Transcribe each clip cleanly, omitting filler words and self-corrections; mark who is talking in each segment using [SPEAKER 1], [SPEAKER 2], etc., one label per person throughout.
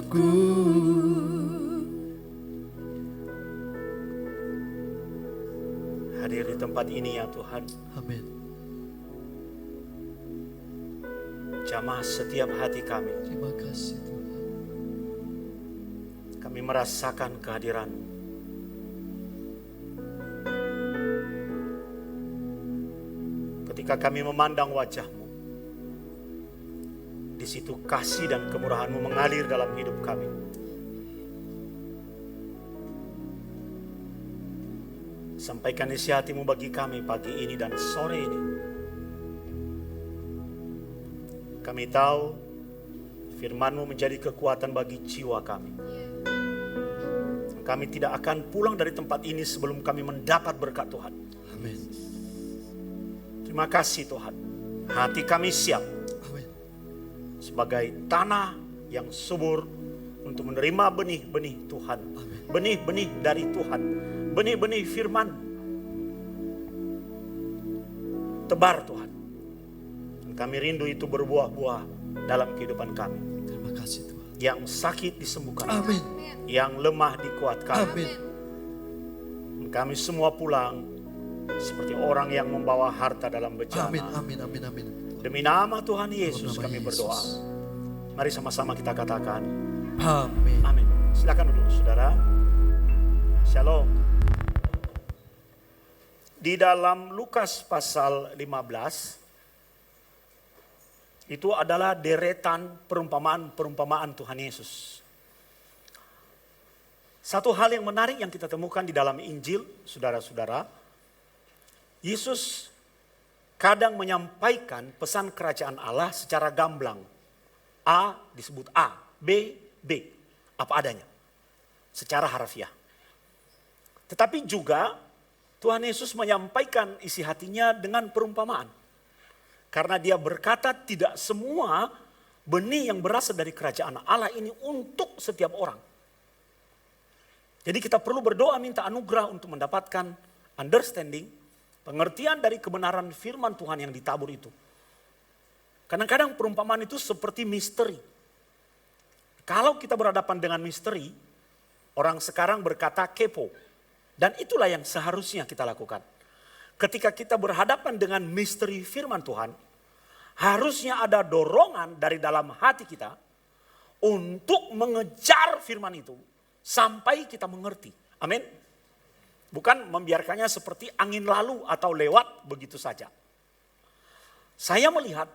[SPEAKER 1] untukku.
[SPEAKER 2] Hadir di tempat ini ya Tuhan.
[SPEAKER 1] Amin.
[SPEAKER 2] Jamah setiap hati kami.
[SPEAKER 1] Terima kasih Tuhan.
[SPEAKER 2] Kami merasakan kehadiran-Mu. Ketika kami memandang wajah-Mu, di situ kasih dan kemurahan-Mu mengalir dalam hidup kami. Sampaikan isi hati-Mu bagi kami pagi ini dan sore ini. Kami tahu firman-Mu menjadi kekuatan bagi jiwa kami. Kami tidak akan pulang dari tempat ini sebelum kami mendapat berkat Tuhan.
[SPEAKER 1] Amin.
[SPEAKER 2] Terima kasih Tuhan. Hati kami siap
[SPEAKER 1] Amin.
[SPEAKER 2] sebagai tanah yang subur untuk menerima benih-benih Tuhan.
[SPEAKER 1] Amin.
[SPEAKER 2] Benih-benih dari Tuhan. Benih-benih firman. Tebar Tuhan. Dan kami rindu itu berbuah-buah dalam kehidupan kami.
[SPEAKER 1] Terima kasih Tuhan.
[SPEAKER 2] Yang sakit disembuhkan.
[SPEAKER 1] Amin.
[SPEAKER 2] Yang lemah dikuatkan.
[SPEAKER 1] Amin.
[SPEAKER 2] Dan kami semua pulang seperti orang yang membawa harta dalam bejana.
[SPEAKER 1] Amin. Amin. Amin. Amin.
[SPEAKER 2] Demi nama Tuhan Yesus
[SPEAKER 1] Dalam nama
[SPEAKER 2] kami
[SPEAKER 1] Yesus.
[SPEAKER 2] berdoa. Mari sama-sama kita katakan.
[SPEAKER 1] Amin.
[SPEAKER 2] Amin. Silakan duduk saudara. Shalom. Di dalam Lukas pasal 15, itu adalah deretan perumpamaan-perumpamaan Tuhan Yesus. Satu hal yang menarik yang kita temukan di dalam Injil, saudara-saudara, Yesus kadang menyampaikan pesan kerajaan Allah secara gamblang. A disebut A, B, B. Apa adanya. Secara harfiah. Tetapi juga Tuhan Yesus menyampaikan isi hatinya dengan perumpamaan. Karena dia berkata tidak semua benih yang berasal dari kerajaan Allah ini untuk setiap orang. Jadi kita perlu berdoa minta anugerah untuk mendapatkan understanding, pengertian dari kebenaran firman Tuhan yang ditabur itu. Kadang-kadang perumpamaan itu seperti misteri. Kalau kita berhadapan dengan misteri, orang sekarang berkata kepo. Dan itulah yang seharusnya kita lakukan. Ketika kita berhadapan dengan misteri firman Tuhan, harusnya ada dorongan dari dalam hati kita untuk mengejar firman itu sampai kita mengerti. Amin. Bukan membiarkannya seperti angin lalu atau lewat begitu saja. Saya melihat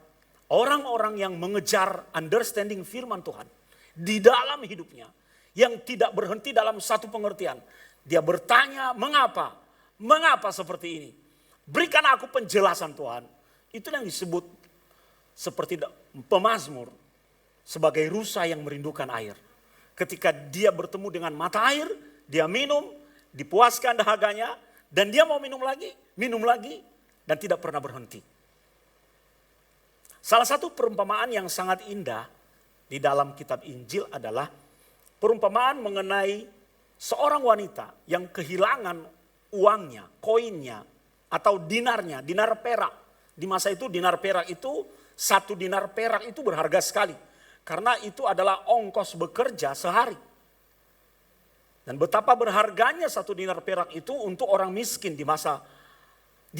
[SPEAKER 2] orang-orang yang mengejar understanding firman Tuhan di dalam hidupnya yang tidak berhenti dalam satu pengertian. Dia bertanya, mengapa? Mengapa seperti ini? Berikan aku penjelasan Tuhan. Itu yang disebut seperti pemazmur sebagai rusa yang merindukan air. Ketika dia bertemu dengan mata air, dia minum, dipuaskan dahaganya, dan dia mau minum lagi, dan tidak pernah berhenti. Salah satu perumpamaan yang sangat indah di dalam kitab Injil adalah perumpamaan mengenai seorang wanita yang kehilangan uangnya, koinnya, atau dinarnya, dinar perak. Di masa itu dinar perak itu, satu dinar perak itu berharga sekali. Karena itu adalah ongkos bekerja sehari. Dan betapa berharganya satu dinar perak itu untuk orang miskin di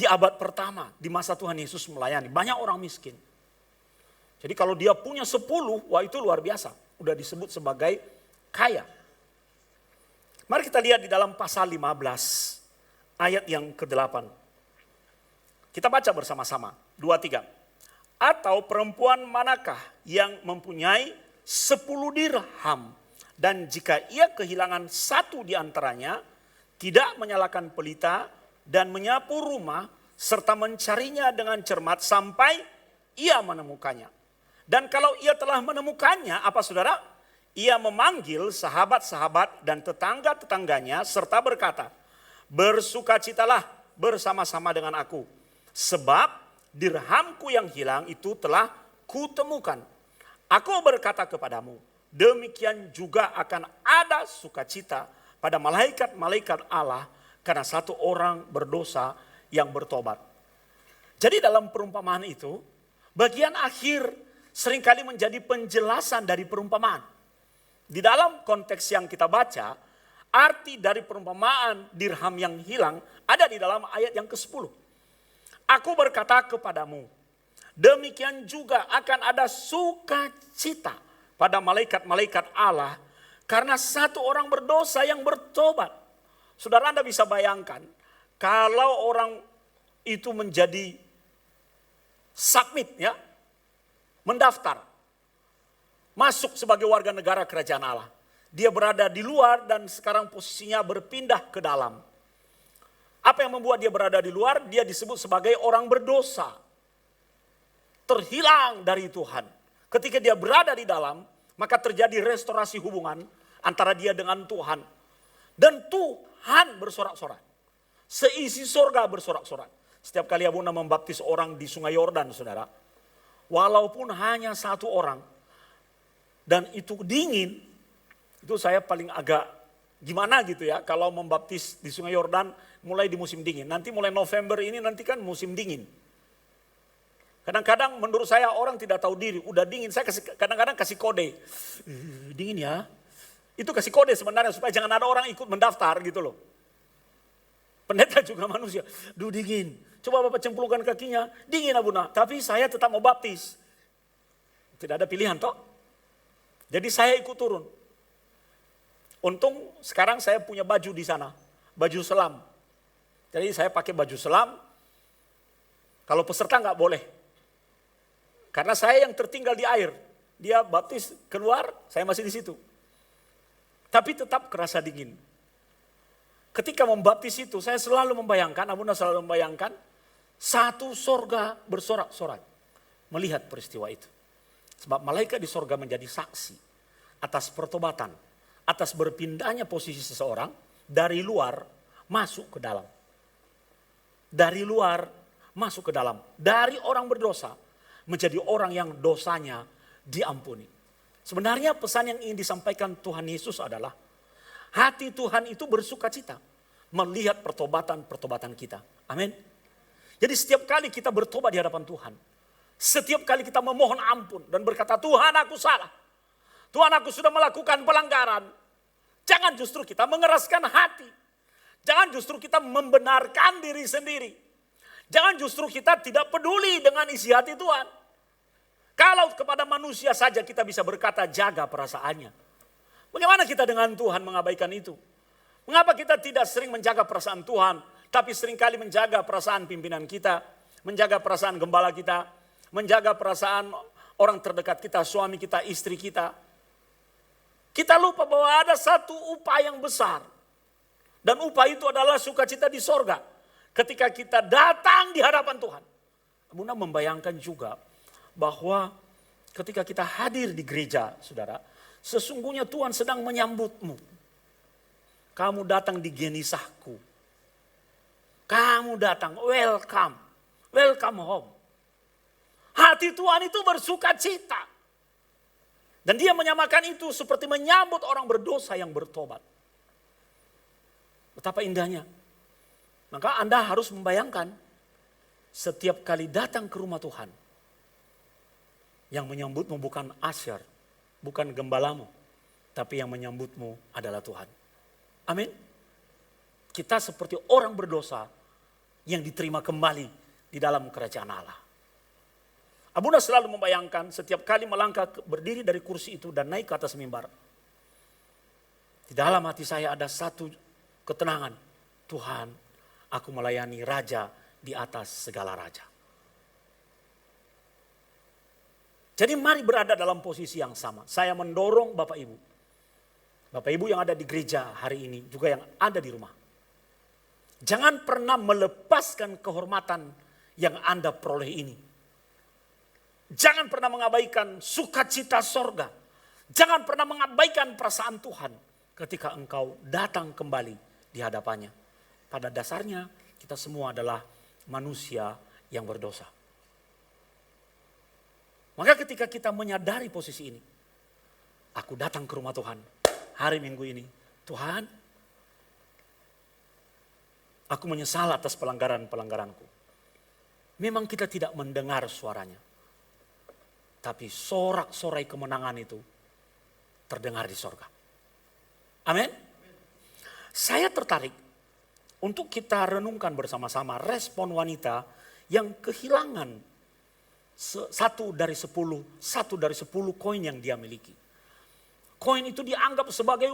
[SPEAKER 2] abad pertama, di masa Tuhan Yesus melayani. Banyak orang miskin. Jadi kalau dia punya 10, wah itu luar biasa. Udah disebut sebagai kaya. Mari kita lihat di dalam pasal 15 ayat yang ke-8. Kita baca bersama-sama. 2, 3. Atau perempuan manakah yang mempunyai 10 dirham dan jika ia kehilangan satu di antaranya tidak menyalakan pelita dan menyapu rumah serta mencarinya dengan cermat sampai ia menemukannya. Dan kalau ia telah menemukannya, apa saudara? Ia memanggil sahabat-sahabat dan tetangga-tetangganya serta berkata, bersukacitalah bersama-sama dengan aku. Sebab dirhamku yang hilang itu telah kutemukan. Aku berkata kepadamu, demikian juga akan ada sukacita pada malaikat-malaikat Allah karena satu orang berdosa yang bertobat. Jadi dalam perumpamaan itu, bagian akhir seringkali menjadi penjelasan dari perumpamaan. Di dalam konteks yang kita baca, arti dari perumpamaan dirham yang hilang ada di dalam ayat yang ke-10. Aku berkata kepadamu, demikian juga akan ada sukacita pada malaikat-malaikat Allah karena satu orang berdosa yang bertobat. Saudara, Anda bisa bayangkan kalau orang itu menjadi submit, ya, mendaftar, masuk sebagai warga negara kerajaan Allah. Dia berada di luar dan sekarang posisinya berpindah ke dalam. Apa yang membuat dia berada di luar? Dia disebut sebagai orang berdosa. Terhilang dari Tuhan. Ketika dia berada di dalam, maka terjadi restorasi hubungan antara dia dengan Tuhan. Dan Tuhan bersorak-sorak. Seisi surga bersorak-sorak. Setiap kali Abuna membaptis orang di Sungai Yordan, saudara, walaupun hanya satu orang, dan itu dingin, itu saya paling agak gimana gitu ya, kalau membaptis di Sungai Yordan mulai di musim dingin. Nanti mulai November ini nanti kan musim dingin. Kadang-kadang menurut saya orang tidak tahu diri, udah dingin, saya kadang-kadang kasih kode. Dingin ya. Itu kasih kode sebenarnya supaya jangan ada orang ikut mendaftar gitu loh. Pendeta juga manusia, dingin. Coba Bapak cemplungkan kakinya, dingin Abuna, tapi saya tetap mau baptis. Tidak ada pilihan toh. Jadi saya ikut turun. Untung sekarang saya punya baju di sana, baju selam. Jadi saya pakai baju selam. Kalau peserta nggak boleh. Karena saya yang tertinggal di air. Dia baptis keluar, saya masih di situ. Tapi tetap kerasa dingin. Ketika membaptis itu, saya selalu membayangkan, Abuna selalu membayangkan, satu sorga bersorak-sorak melihat peristiwa itu. Sebab malaikat di sorga menjadi saksi atas pertobatan, atas berpindahnya posisi seseorang dari luar masuk ke dalam. Dari luar masuk ke dalam. Dari orang berdosa menjadi orang yang dosanya diampuni. Sebenarnya pesan yang ingin disampaikan Tuhan Yesus adalah hati Tuhan itu bersuka cita melihat pertobatan-pertobatan kita. Amin. Jadi setiap kali kita bertobat di hadapan Tuhan, setiap kali kita memohon ampun dan berkata, Tuhan aku salah. Tuhan aku sudah melakukan pelanggaran. Jangan justru kita mengeraskan hati. Jangan justru kita membenarkan diri sendiri. Jangan justru kita tidak peduli dengan isi hati Tuhan. Kalau kepada manusia saja kita bisa berkata jaga perasaannya. Bagaimana kita dengan Tuhan mengabaikan itu? Mengapa kita tidak sering menjaga perasaan Tuhan, tapi seringkali menjaga perasaan pimpinan kita, menjaga perasaan gembala kita, menjaga perasaan orang terdekat kita, suami kita, istri kita. Kita lupa bahwa ada satu upah yang besar. Dan upah itu adalah sukacita di sorga. Ketika kita datang di hadapan Tuhan. Abuna membayangkan juga bahwa ketika kita hadir di gereja, saudara, sesungguhnya Tuhan sedang menyambutmu. Kamu datang di genisahku. Kamu datang, welcome. Welcome home. Hati Tuhan itu bersuka cita. Dan dia menyamakan itu seperti menyambut orang berdosa yang bertobat. Betapa indahnya. Maka Anda harus membayangkan setiap kali datang ke rumah Tuhan. Yang menyambutmu bukan asyar, bukan gembalamu. Tapi yang menyambutmu adalah Tuhan. Amin. Kita seperti orang berdosa yang diterima kembali di dalam kerajaan Allah. Abuna selalu membayangkan setiap kali melangkah berdiri dari kursi itu dan naik ke atas mimbar. Di dalam hati saya ada satu ketenangan. Tuhan, aku melayani Raja di atas segala Raja. Jadi mari berada dalam posisi yang sama. Saya mendorong Bapak Ibu. Bapak Ibu yang ada di gereja hari ini juga yang ada di rumah. Jangan pernah melepaskan kehormatan yang Anda peroleh ini. Jangan pernah mengabaikan sukacita sorga. Jangan pernah mengabaikan perasaan Tuhan ketika engkau datang kembali di hadapannya. Pada dasarnya kita semua adalah manusia yang berdosa. Maka ketika kita menyadari posisi ini, aku datang ke rumah Tuhan hari Minggu ini. Tuhan, aku menyesal atas pelanggaran-pelanggaranku. Memang kita tidak mendengar suaranya. Tapi sorak-sorai kemenangan itu terdengar di sorga. Amin. Saya tertarik untuk kita renungkan bersama-sama respon wanita yang kehilangan satu dari 10 koin yang dia miliki. Koin itu dianggap sebagai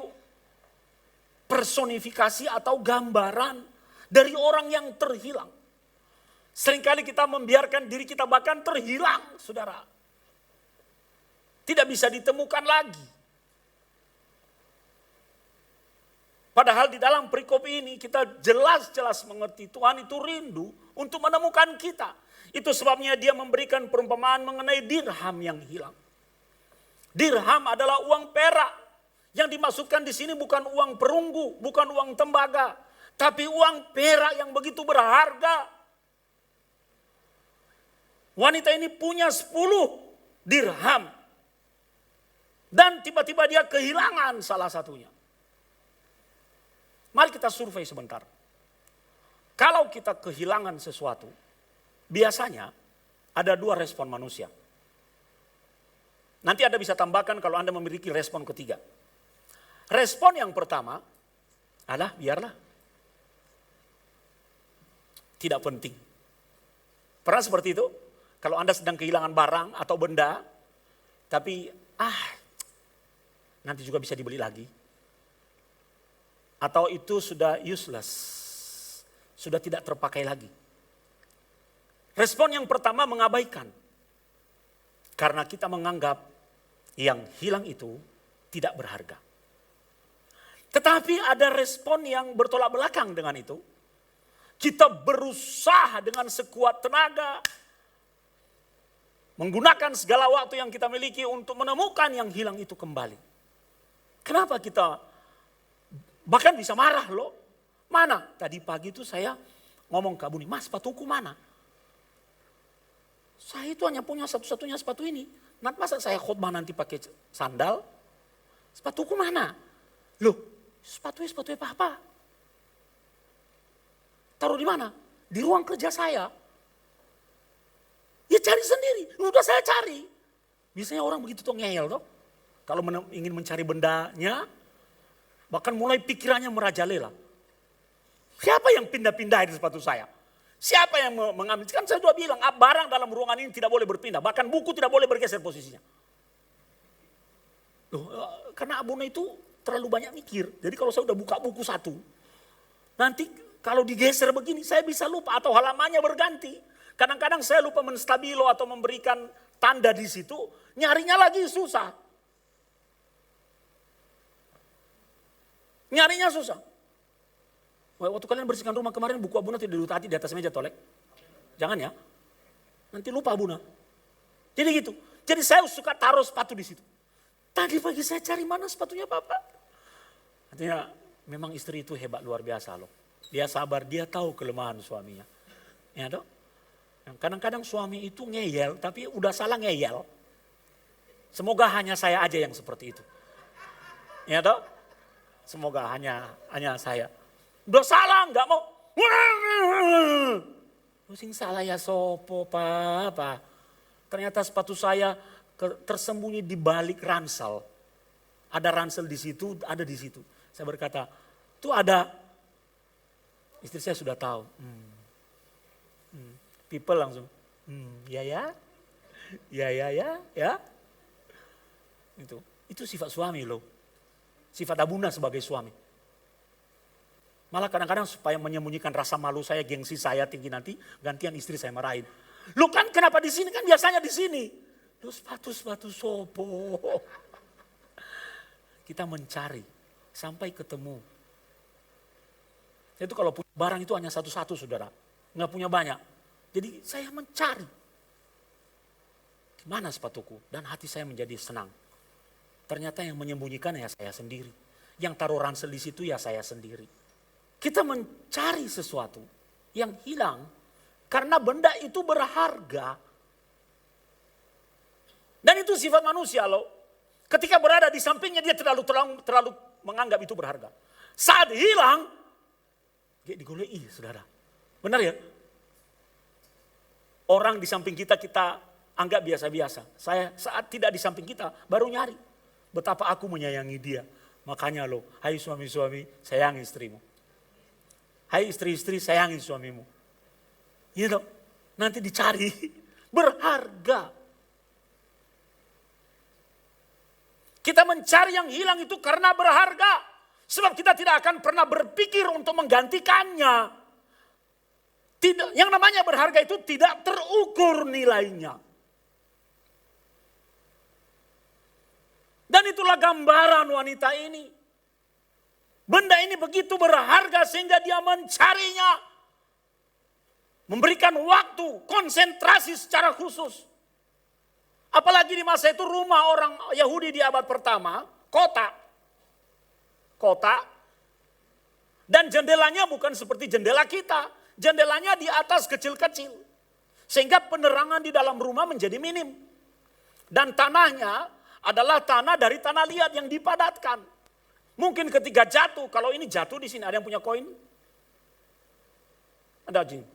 [SPEAKER 2] personifikasi atau gambaran dari orang yang terhilang. Seringkali kita membiarkan diri kita bahkan terhilang, saudara. Tidak bisa ditemukan lagi. Padahal di dalam perikop ini kita jelas-jelas mengerti Tuhan itu rindu untuk menemukan kita. Itu sebabnya dia memberikan perumpamaan mengenai dirham yang hilang. Dirham adalah uang perak. Yang dimaksudkan di sini bukan uang perunggu, bukan uang tembaga, tapi uang perak yang begitu berharga. Wanita ini punya 10 dirham. Dan tiba-tiba dia kehilangan salah satunya. Mari kita survei sebentar. Kalau kita kehilangan sesuatu, biasanya ada 2 respon manusia. Nanti Anda bisa tambahkan kalau Anda memiliki respon ketiga. Respon yang pertama adalah biarlah. Tidak penting. Pernah seperti itu? Kalau Anda sedang kehilangan barang atau benda, tapi nanti juga bisa dibeli lagi. Atau itu sudah useless, sudah tidak terpakai lagi. Respon yang pertama mengabaikan. Karena kita menganggap yang hilang itu tidak berharga. Tetapi ada respon yang bertolak belakang dengan itu. Kita berusaha dengan sekuat tenaga. Menggunakan segala waktu yang kita miliki untuk menemukan yang hilang itu kembali. Kenapa kita bahkan bisa marah loh. Mana? Tadi pagi itu saya ngomong ke Abuni, Mas sepatuku mana? Saya itu hanya punya satu-satunya sepatu ini. Masa saya khotbah nanti pakai sandal? Sepatuku mana? Loh, sepatunya papa. Taruh di mana? Di ruang kerja saya. Ya cari sendiri. Udah saya cari. Biasanya orang begitu tuh ngeyel toh. Kalau ingin mencari bendanya, bahkan mulai pikirannya merajalela. Siapa yang pindah-pindahin sepatu saya? Siapa yang mengambil? Kan saya sudah bilang, barang dalam ruangan ini tidak boleh berpindah. Bahkan buku tidak boleh bergeser posisinya. Loh, karena Abuna itu terlalu banyak mikir. Jadi kalau saya udah buka buku satu, nanti kalau digeser begini saya bisa lupa atau halamannya berganti. Kadang-kadang saya lupa menstabilo atau memberikan tanda di situ, nyarinya lagi susah. Nyarinya susah. Waktu kalian bersihkan rumah kemarin buku Abuna tidak ditati di atas meja tolek. Jangan ya. Nanti lupa Abuna. Jadi gitu. Jadi saya suka taruh sepatu di situ. Tadi pagi saya cari mana sepatunya Bapak. Artinya memang istri itu hebat luar biasa loh. Dia sabar, dia tahu kelemahan suaminya. Ya toh? Kadang-kadang suami itu ngeyel tapi udah salah ngeyel. Semoga hanya saya aja yang seperti itu. Ya toh? Semoga hanya saya. Udah salah nggak mau. Sing salah ya sopo papa. Ternyata sepatu saya tersembunyi di balik ransel. Ada ransel di situ, ada di situ. Saya berkata, tuh ada. Istri saya sudah tahu. People langsung, ya. Itu sifat suami loh. Sifat Abuna sebagai suami. Malah kadang-kadang supaya menyembunyikan rasa malu saya, gengsi saya tinggi nanti, gantian istri saya marahin. Lu kan kenapa di sini? Kan biasanya di sini. Lu sepatu sopo. Kita mencari sampai ketemu. Itu kalau punya barang itu hanya satu-satu saudara. Nggak punya banyak. Jadi saya mencari. Di mana sepatuku? Dan hati saya menjadi senang. Ternyata yang menyembunyikan ya saya sendiri. Yang taruh ransel di situ ya saya sendiri. Kita mencari sesuatu yang hilang karena benda itu berharga. Dan itu sifat manusia loh. Ketika berada di sampingnya dia terlalu menganggap itu berharga. Saat hilang, dia digolei saudara. Benar ya? Orang di samping kita anggap biasa-biasa. Saya saat tidak di samping kita baru nyari. betapa aku menyayangi dia. Makanya loh, hai suami-suami, sayangi istrimu. Hai istri-istri, sayangi suamimu. Gitu, nanti dicari, berharga. Kita mencari yang hilang itu karena berharga. Sebab kita tidak akan pernah berpikir untuk menggantikannya. Tidak, yang namanya berharga itu tidak terukur nilainya. Dan itulah gambaran wanita ini. Benda ini begitu berharga sehingga dia mencarinya. Memberikan waktu, konsentrasi secara khusus. Apalagi di masa itu rumah orang Yahudi di abad pertama, kota. Dan jendelanya bukan seperti jendela kita. Jendelanya di atas kecil-kecil. Sehingga penerangan di dalam rumah menjadi minim. Dan tanahnya adalah tanah dari tanah liat yang dipadatkan. Mungkin ketika jatuh, kalau ini jatuh di sini, ada yang punya koin? Ada Jin.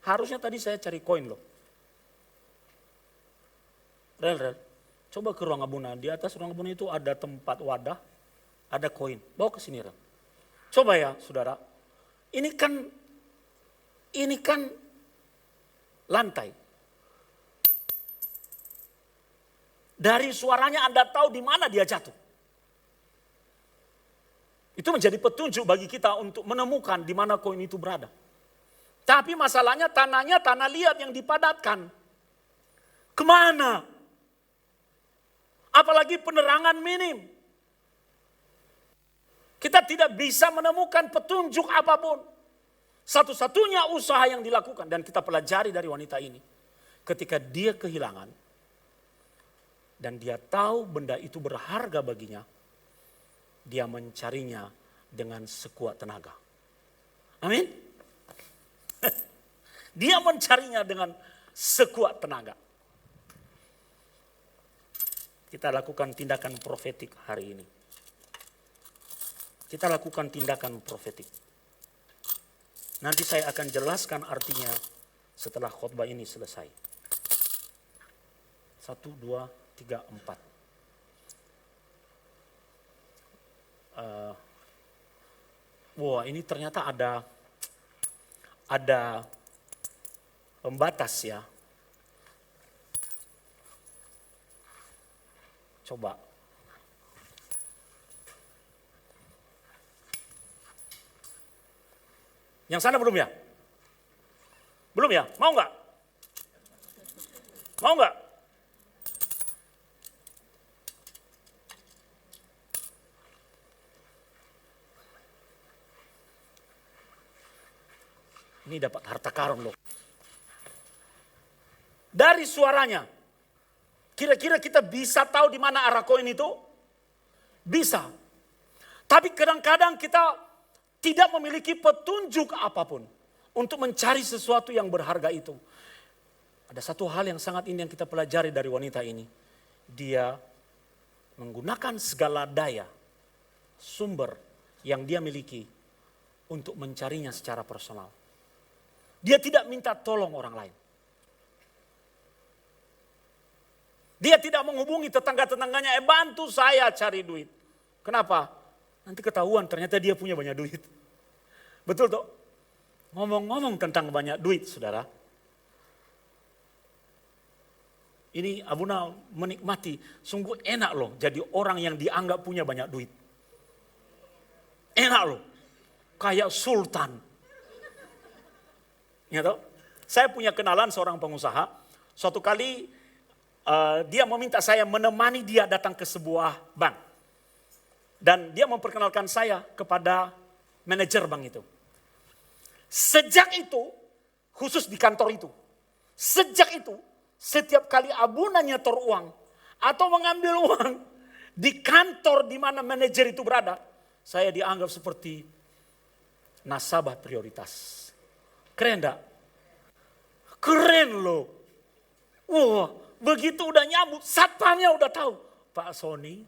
[SPEAKER 2] Harusnya tadi saya cari koin loh. Rel. Coba ke ruang abuna. Di atas ruang abuna itu ada tempat wadah, ada koin. Bawa ke sini, Rel. Coba ya, saudara. Ini kan lantai. Dari suaranya Anda tahu di mana dia jatuh. Itu menjadi petunjuk bagi kita untuk menemukan di mana koin itu berada. Tapi masalahnya tanahnya tanah liat yang dipadatkan. Kemana? Apalagi penerangan minim. Kita tidak bisa menemukan petunjuk apapun. Satu-satunya usaha yang dilakukan dan kita pelajari dari wanita ini. Ketika dia kehilangan dan dia tahu benda itu berharga baginya, dia mencarinya dengan sekuat tenaga. Amin. Dia mencarinya dengan sekuat tenaga. Kita lakukan tindakan profetik hari ini. Kita lakukan tindakan profetik. Nanti saya akan jelaskan artinya setelah khotbah ini selesai. 1, 2, 3, 4. Wah, ini ternyata ada pembatas ya. Coba. Yang sana belum ya? Belum ya? Mau nggak? Mau nggak? Ini dapat harta karun loh. Dari suaranya, kira-kira kita bisa tahu di mana arah koin itu? Bisa. Tapi kadang-kadang kita tidak memiliki petunjuk apapun untuk mencari sesuatu yang berharga itu. Ada satu hal yang sangat indah yang kita pelajari dari wanita ini. Dia menggunakan segala daya, sumber yang dia miliki untuk mencarinya secara personal. Dia tidak minta tolong orang lain. Dia tidak menghubungi tetangga-tetangganya, bantu saya cari duit. Kenapa? Nanti ketahuan ternyata dia punya banyak duit. Betul toh? Ngomong-ngomong tentang banyak duit, saudara. Ini Abuna menikmati, sungguh enak loh jadi orang yang dianggap punya banyak duit. Enak loh, kayak sultan. Ya toh? Saya punya kenalan seorang pengusaha, suatu kali dia meminta saya menemani dia datang ke sebuah bank. Dan dia memperkenalkan saya kepada manajer bank itu. Sejak itu, khusus di kantor itu. Sejak itu, setiap kali Abuna nyetor uang atau mengambil uang di kantor di mana manajer itu berada, saya dianggap seperti nasabah prioritas. Keren enggak? Keren loh. Wah, begitu udah nyambut, satpamnya udah tahu. Pak Sony,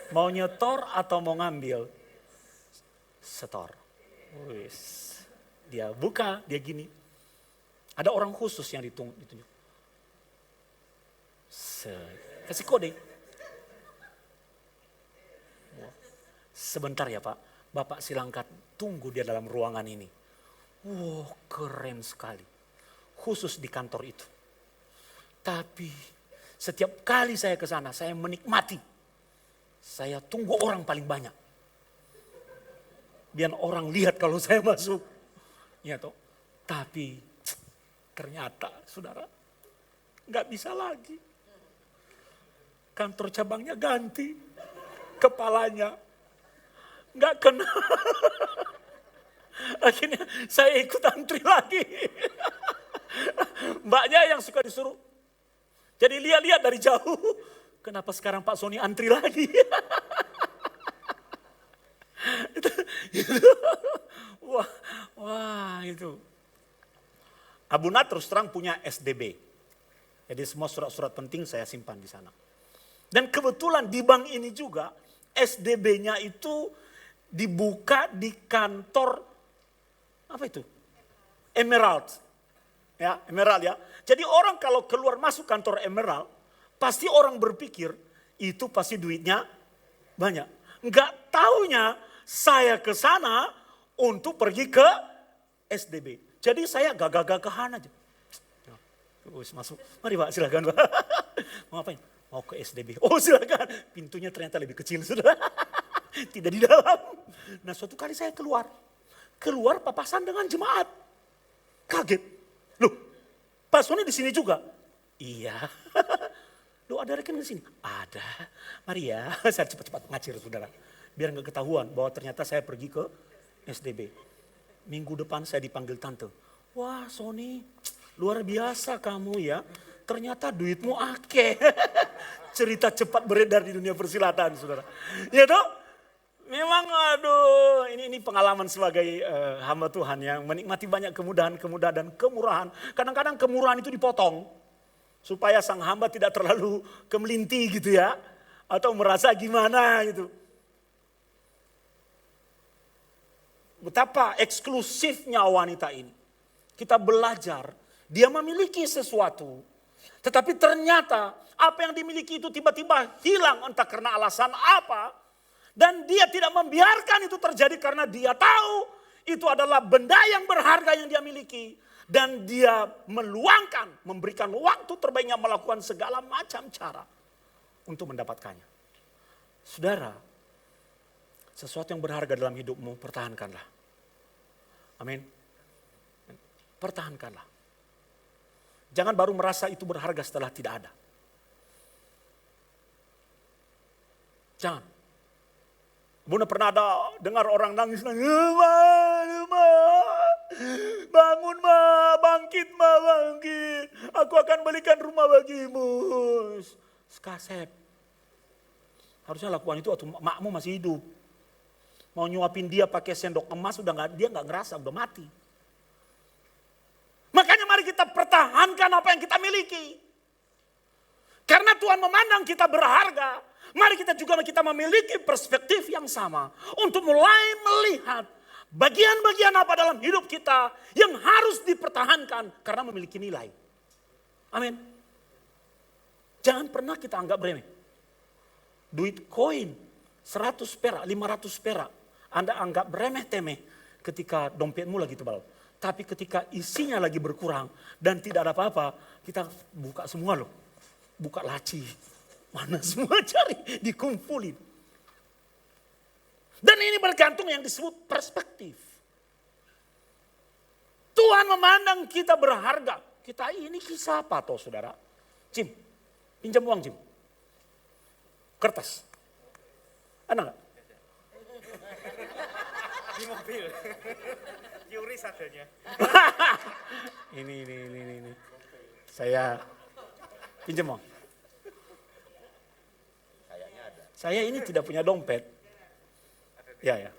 [SPEAKER 2] mau nyetor atau mau ngambil? Setor. Wis. Dia buka, dia gini. Ada orang khusus yang ditunjuk. Kasih kode. Sebentar ya Pak, Bapak silangkan tunggu dia dalam ruangan ini. Wow, keren sekali. Khusus di kantor itu. Tapi setiap kali saya ke sana, saya menikmati. Saya tunggu orang paling banyak. Biar orang lihat kalau saya masuk. Ya toh. Tapi ternyata saudara, nggak bisa lagi. Kantor cabangnya ganti. Kepalanya. Nggak kenal. Akhirnya saya ikut antri lagi. Mbaknya yang suka disuruh. Jadi lihat-lihat dari jauh. Kenapa sekarang Pak Sony antri lagi? Wah itu. Abuna terus terang punya SDB. Jadi semua surat-surat penting saya simpan di sana. Dan kebetulan di bank ini juga SDB-nya itu dibuka di kantor apa itu? Emerald. Ya, Emerald ya. Jadi orang kalau keluar masuk kantor Emerald, pasti orang berpikir itu pasti duitnya banyak. Enggak taunya saya ke sana untuk pergi ke SDB. Jadi saya gagah-gagahan aja. Masuk, mari Pak silakan Pak. Mau ngapain? Mau ke SDB. Oh silakan. Pintunya ternyata lebih kecil sudah. Tidak di dalam. Nah suatu kali saya keluar papasan dengan jemaat. Kaget. Loh, Pak Sony di sini juga? Iya. Loh ada rekening di sini? Ada. Mari ya, saya cepat-cepat ngacir saudara. Biar nggak ketahuan bahwa ternyata saya pergi ke SDB. Minggu depan saya dipanggil tante. Wah Sony, luar biasa kamu ya. Ternyata duitmu akeh. Cerita cepat beredar di dunia persilatan saudara. Ya toh? Memang aduh ini pengalaman sebagai hamba Tuhan yang menikmati banyak kemudahan-kemudahan dan kemurahan. Kadang-kadang kemurahan itu dipotong. Supaya sang hamba tidak terlalu kemelinti gitu ya. Atau merasa gimana gitu. Betapa eksklusifnya wanita ini. Kita belajar dia memiliki sesuatu. Tetapi ternyata apa yang dimiliki itu tiba-tiba hilang entah karena alasan apa. Dan dia tidak membiarkan itu terjadi karena dia tahu itu adalah benda yang berharga yang dia miliki. Dan dia meluangkan, memberikan waktu terbaiknya melakukan segala macam cara untuk mendapatkannya. Saudara, sesuatu yang berharga dalam hidupmu pertahankanlah. Amin. Pertahankanlah. Jangan baru merasa itu berharga setelah tidak ada. Jangan. Bunda pernah ada dengar orang nangis, bangun ma, bangkit ma, bangkit. Aku akan belikan rumah bagimu. Sekasep. Harusnya lakukan itu waktu makmu masih hidup. Mau nyuapin dia pakai sendok emas, dia nggak ngerasa, udah mati. Makanya mari kita pertahankan apa yang kita miliki. Karena Tuhan memandang kita berharga. Mari kita juga memiliki perspektif yang sama. Untuk mulai melihat bagian-bagian apa dalam hidup kita yang harus dipertahankan karena memiliki nilai. Amin. Jangan pernah kita anggap remeh. Duit koin 100 perak, 500 perak. Anda anggap remeh-temeh ketika dompetmu lagi tebal. Tapi ketika isinya lagi berkurang dan tidak ada apa-apa, kita buka semua loh. Buka laci. Mana semua cari, dikumpulin. Dan ini bergantung yang disebut perspektif. Tuhan memandang kita berharga. Kita ini kisah apa toh saudara? Jim, pinjam uang Jim. Kertas. Ada gak?
[SPEAKER 3] Di mobil. Yuris adanya.
[SPEAKER 2] Ini. Saya pinjam uang. Saya ini tidak punya dompet. Ya.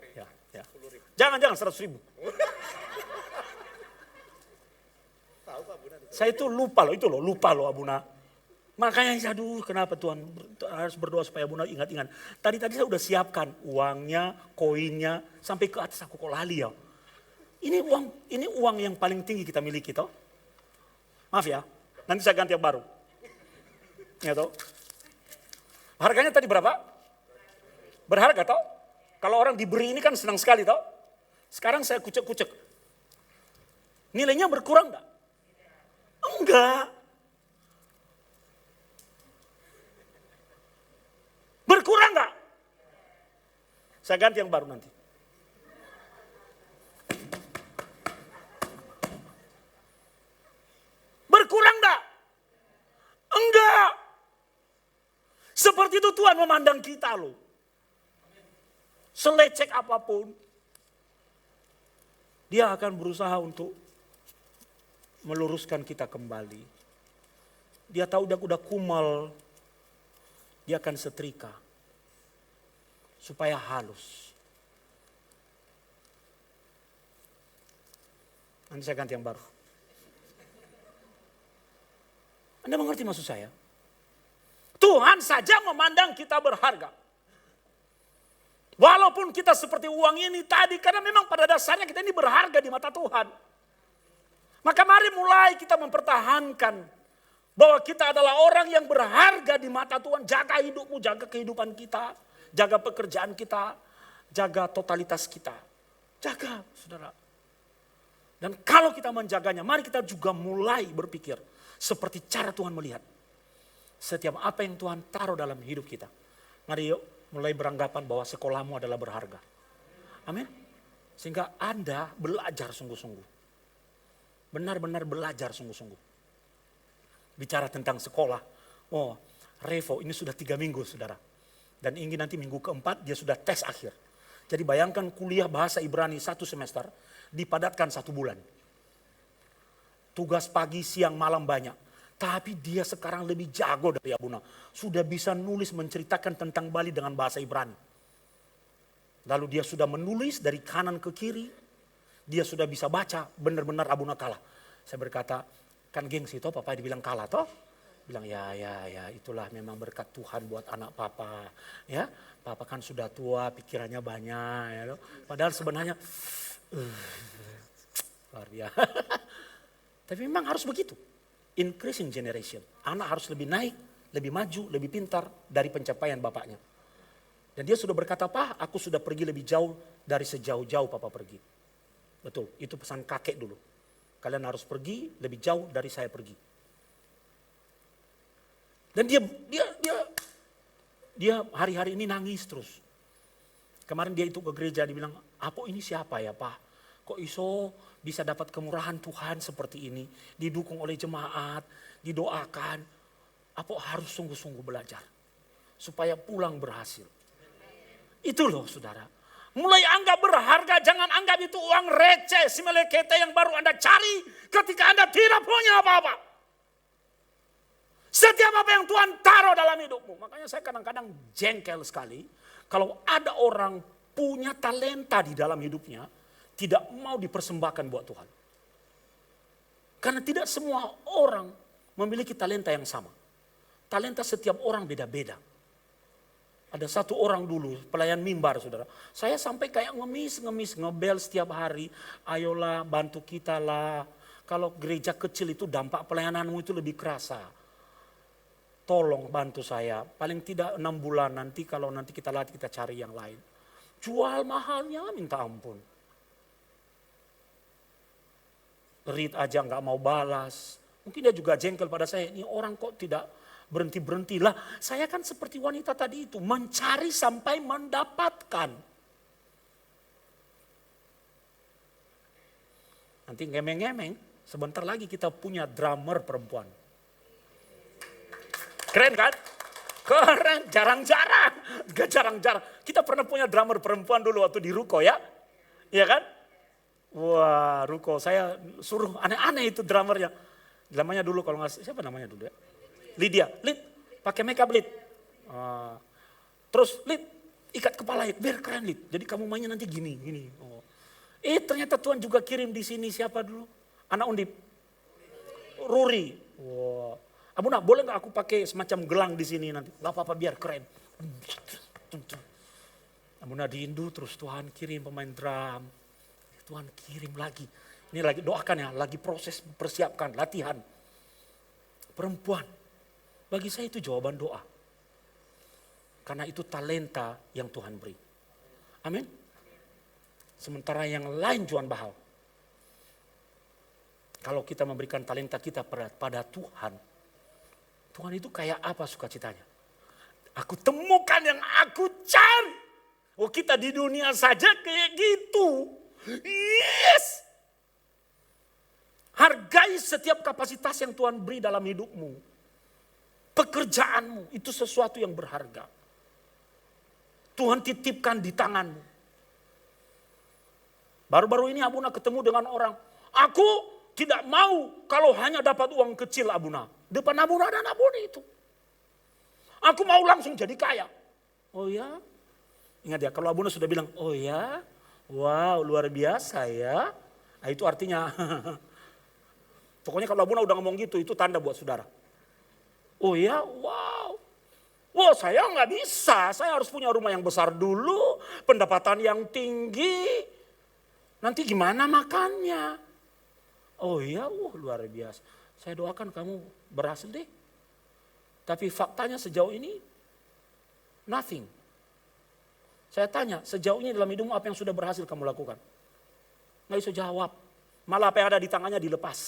[SPEAKER 2] Jangan 100.000. Saya itu lupa loh Abuna. Makanya aduh kenapa Tuhan harus berdoa supaya Abuna ingat-ingat. Tadi saya udah siapkan uangnya, koinnya, sampai ke atas aku kok lali ya. Ini uang yang paling tinggi kita miliki toh. Maaf ya, nanti saya ganti yang baru. Ya toh. Harganya tadi berapa? Berharga toh? Kalau orang diberi ini kan senang sekali toh. Sekarang saya kucek-kucek. Nilainya berkurang enggak? Enggak. Berkurang enggak? Saya ganti yang baru nanti. Berkurang enggak? Enggak. Seperti itu Tuhan memandang kita loh. Selecek apapun, dia akan berusaha untuk meluruskan kita kembali. Dia tahu udah kumal, dia akan setrika supaya halus. Nanti saya ganti yang baru. Anda mengerti maksud saya? Tuhan saja memandang kita berharga. Walaupun kita seperti uang ini tadi, karena memang pada dasarnya kita ini berharga di mata Tuhan. Maka mari mulai kita mempertahankan bahwa kita adalah orang yang berharga di mata Tuhan. Jaga hidupmu, jaga kehidupan kita, jaga pekerjaan kita, jaga totalitas kita. Jaga, saudara. Dan kalau kita menjaganya, mari kita juga mulai berpikir seperti cara Tuhan melihat. Setiap apa yang Tuhan taruh dalam hidup kita. Mari yuk mulai beranggapan bahwa sekolahmu adalah berharga. Amin. Sehingga Anda belajar sungguh-sungguh. Benar-benar belajar sungguh-sungguh. Bicara tentang sekolah. Oh, Revo ini sudah 3 minggu saudara. Dan ingin nanti minggu keempat dia sudah tes akhir. Jadi bayangkan kuliah bahasa Ibrani 1 semester dipadatkan 1 bulan. Tugas pagi, siang, malam banyak. Tapi dia sekarang lebih jago dari Abuna. Sudah bisa nulis menceritakan tentang Bali dengan bahasa Ibrani. Lalu dia sudah menulis dari kanan ke kiri. Dia sudah bisa baca, benar-benar Abuna kalah. Saya berkata, kan gengsi toh papa dibilang kalah toh. Bilang ya itulah memang berkat Tuhan buat anak papa. Ya, papa kan sudah tua, pikirannya banyak. Ya, toh. Padahal sebenarnya, luar biasa. Tapi memang harus begitu. Increasing generation. Anak harus lebih naik, lebih maju, lebih pintar dari pencapaian bapaknya. Dan dia sudah berkata, Pak, aku sudah pergi lebih jauh dari sejauh-jauh papa pergi. Betul, itu pesan kakek dulu. Kalian harus pergi lebih jauh dari saya pergi. Dan dia hari-hari ini nangis terus. Kemarin dia itu ke gereja, dia bilang, Apo ini siapa ya Pak? Kok iso bisa dapat kemurahan Tuhan seperti ini. Didukung oleh jemaat, didoakan. Apo harus sungguh-sungguh belajar. Supaya pulang berhasil. Itu loh saudara. Mulai anggap berharga, jangan anggap itu uang receh, simelekete yang baru Anda cari ketika Anda tidak punya apa-apa. Setiap apa yang Tuhan taruh dalam hidupmu. Makanya saya kadang-kadang jengkel sekali. Kalau ada orang punya talenta di dalam hidupnya, tidak mau dipersembahkan buat Tuhan. Karena tidak semua orang memiliki talenta yang sama. Talenta setiap orang beda-beda. Ada satu orang dulu, pelayan mimbar saudara. Saya sampai kayak ngemis, ngebel setiap hari. Ayolah bantu kita lah. Kalau gereja kecil itu dampak pelayananmu itu lebih kerasa. Tolong bantu saya. Paling tidak 6 bulan nanti kalau nanti kita latih kita cari yang lain. Jual mahalnya minta ampun. Read aja nggak mau balas. Mungkin dia juga jengkel pada saya. Ini orang kok tidak berhenti-berhenti lah. Saya kan seperti wanita tadi itu. Mencari sampai mendapatkan. Nanti ngemeng-ngemeng. Sebentar lagi kita punya drummer perempuan. Keren kan? Keren. Jarang-jarang. Gak jarang-jarang. Kita pernah punya drummer perempuan dulu waktu di Ruko ya. Iya kan? Wah, Ruko saya suruh aneh-aneh itu drummernya. Namanya dulu kalau nggak siapa namanya dulu ya? Lydia, Lid, pakai makeup Lid. Terus Lid, ikat kepala Lid, biar keren Lid. Jadi kamu mainnya nanti gini. Oh. Ternyata Tuhan juga kirim di sini siapa dulu? Anak Undip. Ruri. Wah. Abuna, boleh nggak aku pakai semacam gelang di sini nanti? Gak apa-apa biar keren. Abuna diindu terus Tuhan kirim pemain drum. Tuhan kirim lagi. Ini lagi doakan ya, lagi proses persiapkan, latihan. Perempuan. Bagi saya itu jawaban doa. Karena itu talenta yang Tuhan beri. Amin. Sementara yang lain Tuhan bahal. Kalau kita memberikan talenta kita pada Tuhan, Tuhan itu kayak apa sukacitanya? Aku temukan yang aku cari. Oh, kita di dunia saja kayak gitu. Yes. Hargai setiap kapasitas yang Tuhan beri dalam hidupmu. Pekerjaanmu itu sesuatu yang berharga. Tuhan titipkan di tanganmu. Baru-baru ini Abuna ketemu dengan orang. Aku tidak mau kalau hanya dapat uang kecil Abuna. Depan Abuna dan Abuna itu. Aku mau langsung jadi kaya. Oh ya? Ingat ya, kalau Abuna sudah bilang, oh ya? Wow, luar biasa ya. Nah, itu artinya, pokoknya kalau Abuna udah ngomong gitu, itu tanda buat saudara. Oh ya, wow. Wah, saya nggak bisa, saya harus punya rumah yang besar dulu, pendapatan yang tinggi. Nanti gimana makannya? Oh iya, luar biasa. Saya doakan kamu berhasil deh. Tapi faktanya sejauh ini, nothing. Saya tanya, sejauh ini dalam hidupmu apa yang sudah berhasil kamu lakukan? Nggak bisa jawab. Malah apa yang ada di tangannya dilepas.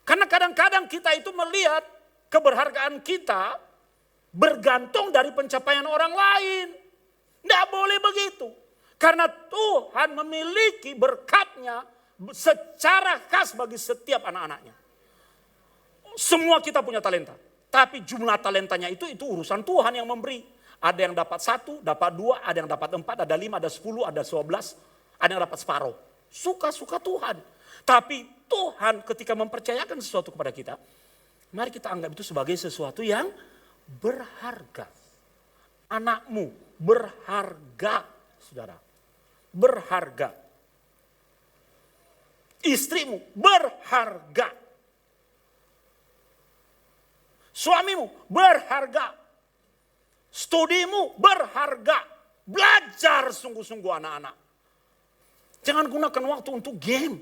[SPEAKER 2] Karena kadang-kadang kita itu melihat keberhargaan kita bergantung dari pencapaian orang lain. Nggak boleh begitu. Karena Tuhan memiliki berkatnya secara khas bagi setiap anak-anaknya. Semua kita punya talenta. Tapi jumlah talentanya itu urusan Tuhan yang memberi. Ada yang dapat 1, dapat 2, ada yang dapat 4, ada 5, ada 10, ada 12. Ada yang dapat separuh. Suka-suka Tuhan. Tapi Tuhan ketika mempercayakan sesuatu kepada kita, mari kita anggap itu sebagai sesuatu yang berharga. Anakmu berharga, saudara. Berharga. Istrimu berharga. Suamimu berharga. Studimu berharga. Belajar sungguh-sungguh anak-anak. Jangan gunakan waktu untuk game.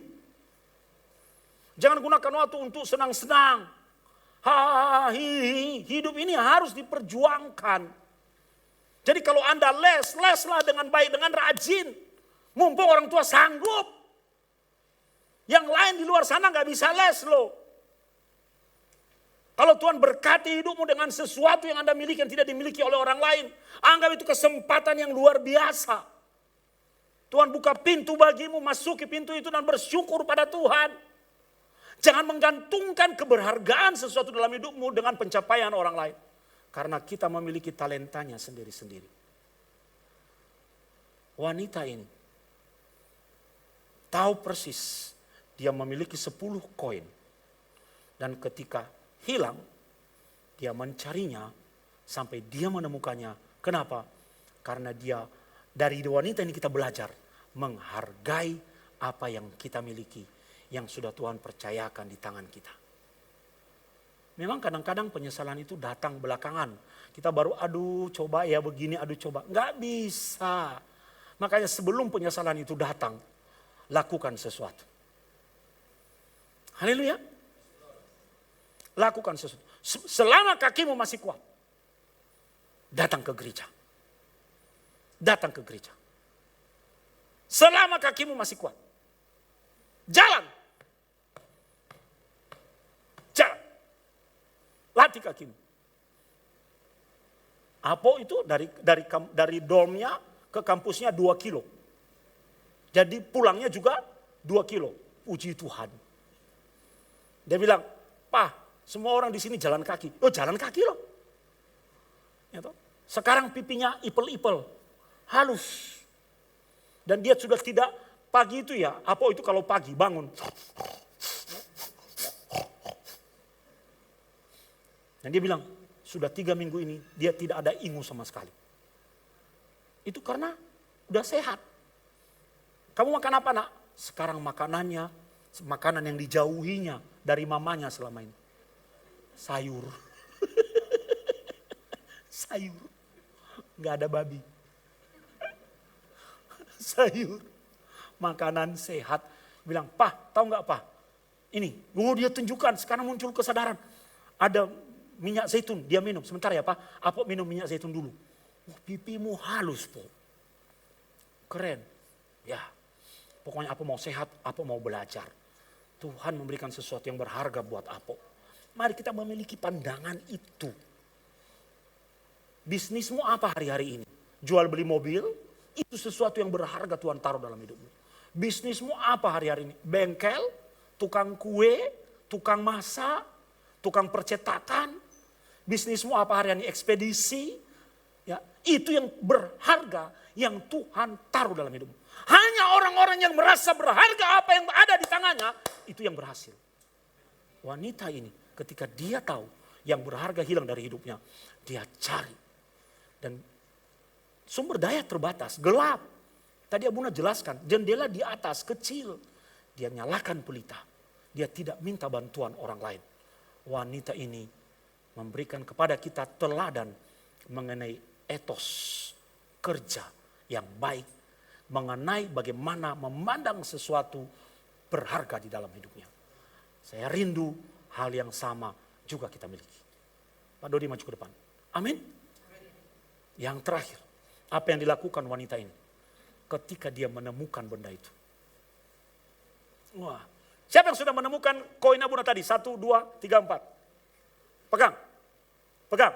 [SPEAKER 2] Jangan gunakan waktu untuk senang-senang. Hidup ini harus diperjuangkan. Jadi kalau Anda leslah dengan baik, dengan rajin. Mumpung orang tua sanggup. Yang lain di luar sana gak bisa les loh. Kalau Tuhan berkati hidupmu dengan sesuatu yang Anda miliki yang tidak dimiliki oleh orang lain. Anggap itu kesempatan yang luar biasa. Tuhan buka pintu bagimu, masuki pintu itu dan bersyukur pada Tuhan. Jangan menggantungkan keberhargaan sesuatu dalam hidupmu dengan pencapaian orang lain. Karena kita memiliki talentanya sendiri-sendiri. Wanita ini tahu persis dia memiliki 10 koin. Dan ketika hilang, dia mencarinya sampai dia menemukannya. Kenapa? Karena dia dari wanita ini kita belajar menghargai apa yang kita miliki. Yang sudah Tuhan percayakan di tangan kita. Memang kadang-kadang penyesalan itu datang belakangan. Kita baru coba ya begini, coba. Nggak bisa. Makanya sebelum penyesalan itu datang, lakukan sesuatu. Haleluya. Lakukan sesuatu. Selama kakimu masih kuat, datang ke gereja. Datang ke gereja. Selama kakimu masih kuat, jalan. Jalan. Latih kakimu. Apo itu dari dormnya ke kampusnya 2 kilo. Jadi pulangnya juga 2 kilo. Puji Tuhan. Dia bilang, Pak, semua orang di sini jalan kaki. Oh, jalan kaki loh. Ya toh? Sekarang pipinya ipel-ipel. Halus. Dan dia sudah tidak pagi itu ya. Apo itu kalau pagi bangun. Dan dia bilang, sudah 3 minggu ini dia tidak ada ingu sama sekali. Itu karena udah sehat. Kamu makan apa nak? Sekarang makanan yang dijauhinya dari mamanya selama ini. Sayur. Sayur. Gak ada babi. Sayur. Makanan sehat. Bilang, Pak, tahu gak Pak? Ini, dia tunjukkan sekarang muncul kesadaran. Ada minyak zaitun, dia minum. Sebentar ya Pak, Apa minum minyak zaitun dulu. Pipimu halus, Po. Keren. Ya, pokoknya Apo mau sehat, Apo mau belajar. Tuhan memberikan sesuatu yang berharga buat Apo. Mari kita memiliki pandangan itu. Bisnismu apa hari-hari ini? Jual beli mobil? Itu sesuatu yang berharga Tuhan taruh dalam hidupmu. Bisnismu apa hari-hari ini? Bengkel? Tukang kue? Tukang masak? Tukang percetakan? Bisnismu apa hari-hari ini? Ekspedisi? Ya, itu yang berharga yang Tuhan taruh dalam hidupmu. Hanya orang-orang yang merasa berharga apa yang ada di tangannya, itu yang berhasil. Wanita ini ketika dia tahu yang berharga hilang dari hidupnya, dia cari. Dan sumber daya terbatas, gelap. Tadi Abuna jelaskan, jendela di atas kecil. Dia nyalakan pelita. Dia tidak minta bantuan orang lain. Wanita ini memberikan kepada kita teladan mengenai etos kerja yang baik. Mengenai bagaimana memandang sesuatu berharga di dalam hidupnya. Saya rindu hal yang sama juga kita miliki. Pak Dodi maju ke depan. Amin. Yang terakhir, apa yang dilakukan wanita ini ketika dia menemukan benda itu? Wah, siapa yang sudah menemukan koin Abuna tadi? 1, 2, 3, 4. Pegang. Pegang.